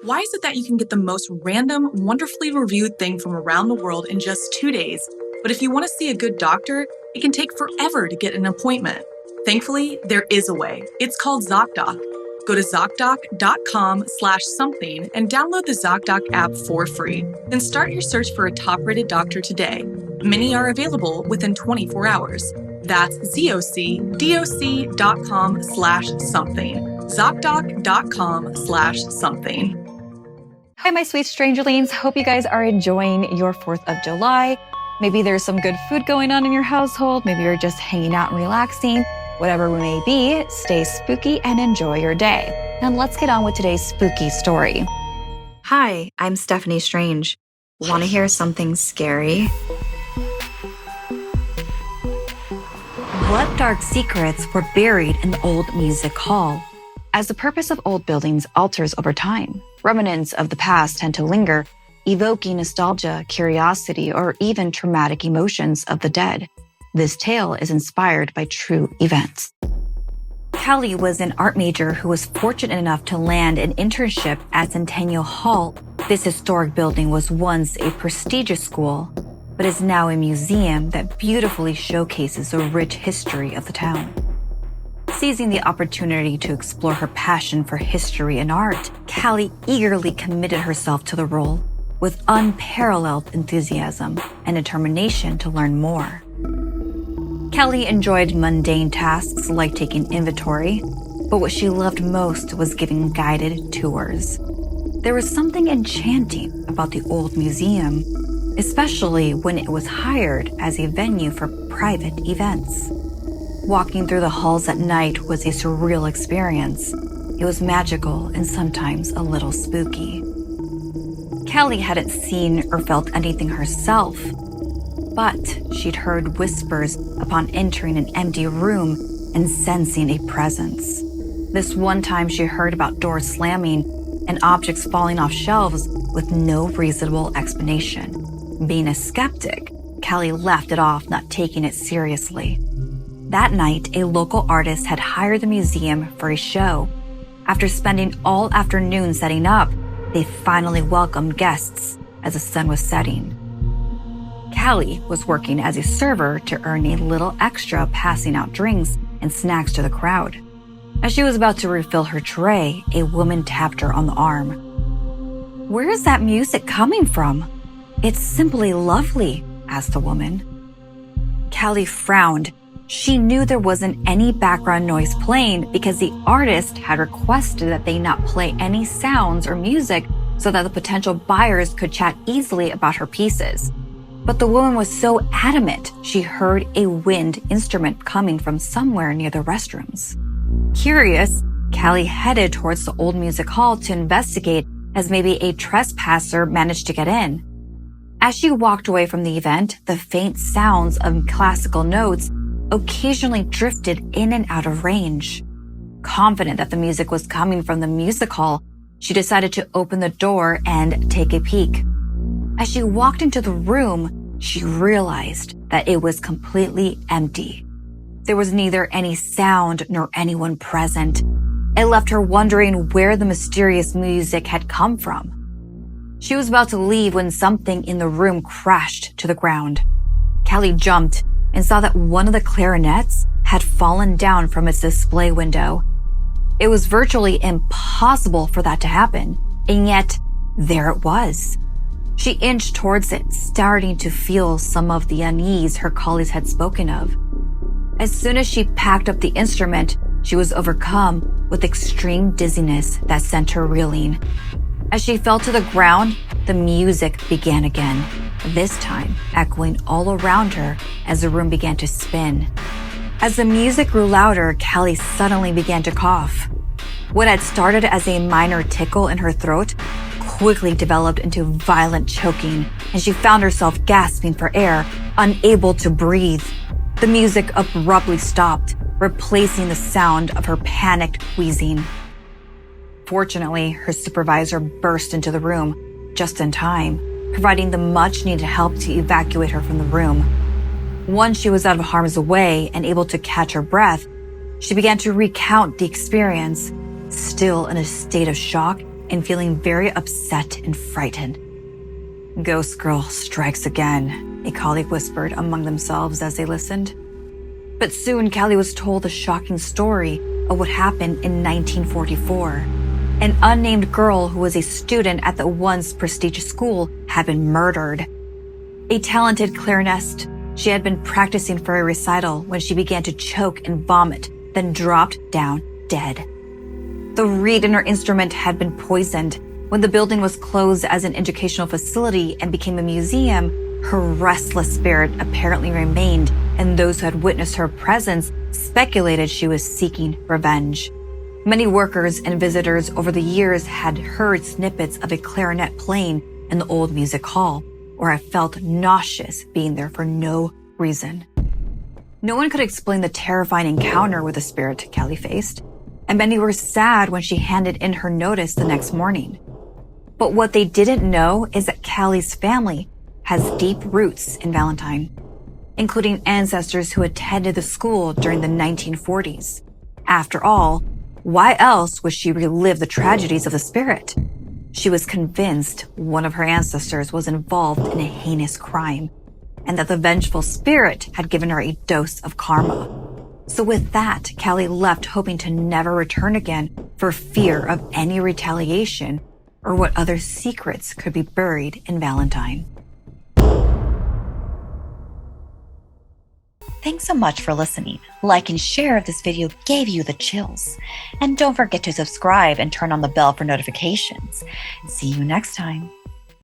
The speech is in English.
Why is it that you can get the most random, wonderfully reviewed thing from around the world in just 2 days, but if you want to see a good doctor, it can take forever to get an appointment? Thankfully, there is a way. It's called ZocDoc. Go to ZocDoc.com/something and download the ZocDoc app for free. Then start your search for a top-rated doctor today. Many are available within 24 hours. That's ZocDoc.com/something. ZocDoc.com/something. Hi, my sweet strangerlings. Hope you guys are enjoying your 4th of July. Maybe there's some good food going on in your household. Maybe you're just hanging out and relaxing. Whatever it may be, stay spooky and enjoy your day. Now let's get on with today's spooky story. Hi, I'm Steffany Strange. Want to hear something scary? What dark secrets were buried in the old music hall? As the purpose of old buildings alters over time, remnants of the past tend to linger, evoking nostalgia, curiosity, or even traumatic emotions of the dead. This tale is inspired by true events. Callie was an art major who was fortunate enough to land an internship at Centennial Hall. This historic building was once a prestigious school, but is now a museum that beautifully showcases the rich history of the town. Seizing the opportunity to explore her passion for history and art, Callie eagerly committed herself to the role with unparalleled enthusiasm and determination to learn more. Callie enjoyed mundane tasks like taking inventory, but what she loved most was giving guided tours. There was something enchanting about the old museum, especially when it was hired as a venue for private events. Walking through the halls at night was a surreal experience. It was magical and sometimes a little spooky. Callie hadn't seen or felt anything herself, but she'd heard whispers upon entering an empty room and sensing a presence. This one time she heard about doors slamming and objects falling off shelves with no reasonable explanation. Being a skeptic, Callie laughed it off, not taking it seriously. That night, a local artist had hired the museum for a show. After spending all afternoon setting up, they finally welcomed guests as the sun was setting. Callie was working as a server to earn a little extra, passing out drinks and snacks to the crowd. As she was about to refill her tray, a woman tapped her on the arm. "Where is that music coming from? It's simply lovely," asked the woman. Callie frowned. She knew there wasn't any background noise playing because the artist had requested that they not play any sounds or music so that the potential buyers could chat easily about her pieces. But the woman was so adamant, she heard a wind instrument coming from somewhere near the restrooms. Curious, Callie headed towards the old music hall to investigate, as maybe a trespasser managed to get in. As she walked away from the event, the faint sounds of classical notes occasionally drifted in and out of range. Confident that the music was coming from the music hall, she decided to open the door and take a peek. As she walked into the room, she realized that it was completely empty. There was neither any sound nor anyone present. It left her wondering where the mysterious music had come from. She was about to leave when something in the room crashed to the ground. Callie jumped and saw that one of the clarinets had fallen down from its display window. It was virtually impossible for that to happen, and yet there it was. She inched towards it, starting to feel some of the unease her colleagues had spoken of. As soon as she packed up the instrument, she was overcome with extreme dizziness that sent her reeling. As she fell to the ground, the music began again, this time echoing all around her as the room began to spin. As the music grew louder, Callie suddenly began to cough. What had started as a minor tickle in her throat quickly developed into violent choking, and she found herself gasping for air, unable to breathe. The music abruptly stopped, replacing the sound of her panicked wheezing. Fortunately, her supervisor burst into the room just in time, providing the much-needed help to evacuate her from the room. Once she was out of harm's way and able to catch her breath, she began to recount the experience, still in a state of shock and feeling very upset and frightened. "Ghost girl strikes again," a colleague whispered among themselves as they listened. But soon Callie was told the shocking story of what happened in 1944. An unnamed girl who was a student at the once prestigious school had been murdered. A talented clarinetist, she had been practicing for a recital when she began to choke and vomit, then dropped down dead. The reed in her instrument had been poisoned. When the building was closed as an educational facility and became a museum, her restless spirit apparently remained, and those who had witnessed her presence speculated she was seeking revenge. Many workers and visitors over the years had heard snippets of a clarinet playing in the old music hall, or have felt nauseous being there for no reason. No one could explain the terrifying encounter with the spirit Callie faced, and many were sad when she handed in her notice the next morning. But what they didn't know is that Callie's family has deep roots in Valentine, including ancestors who attended the school during the 1940s. After all, why else would she relive the tragedies of the spirit? She was convinced one of her ancestors was involved in a heinous crime, and that the vengeful spirit had given her a dose of karma. So with that, Callie left hoping to never return again for fear of any retaliation or what other secrets could be buried in Valentine. Thanks so much for listening. Like and share if this video gave you the chills. And don't forget to subscribe and turn on the bell for notifications. See you next time.